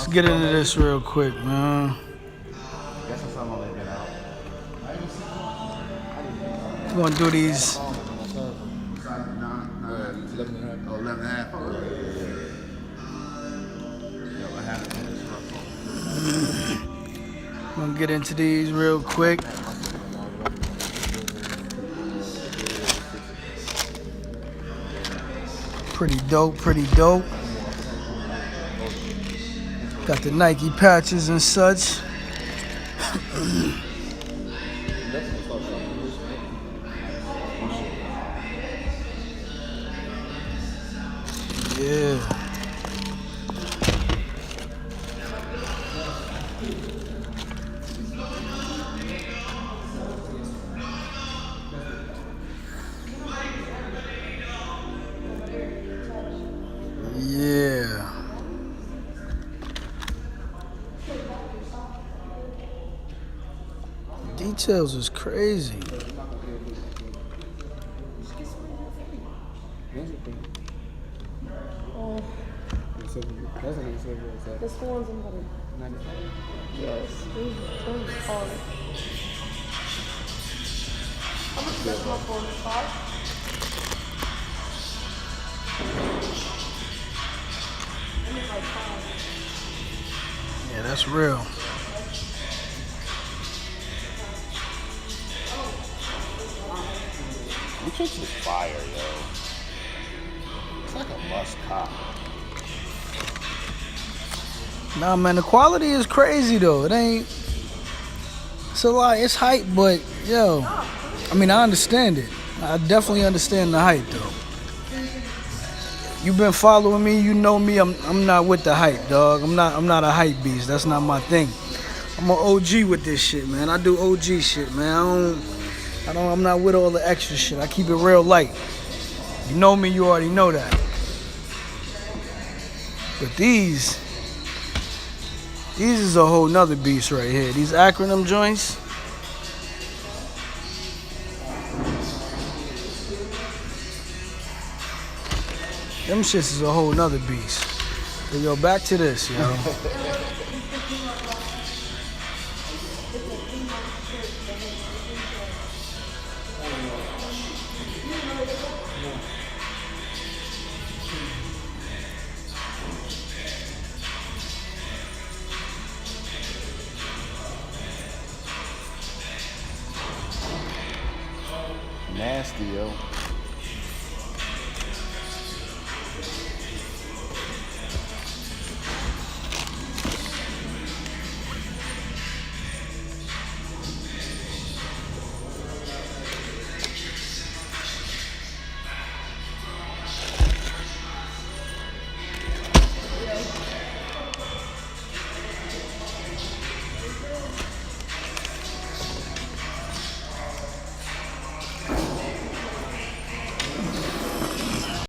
Let's get into this real quick, man. We're gonna do these. 11.5. I'm gonna get into these real quick. Pretty dope, pretty dope. Got the Nike patches and such. Yeah. Yeah. Details is crazy. This one's in butter. Yes. How much is that for? 5? Yeah, that's real. Which is fire, yo. It's like a must cop. Nah, man, the quality is crazy though. It ain't. It's a lot. It's hype, but yo, I mean, I understand it. I definitely understand the hype though. You've been following me, you know me. I'm not with the hype, dog. I'm not a hype beast. That's not my thing. I'm an OG with this shit, man. I do OG shit, man. I'm not with all the extra shit. I keep it real light. You know me, you already know that. But these is a whole nother beast right here. These acronym joints. Them shits is a whole nother beast. But yo, back to this, yo. Nasty, yo.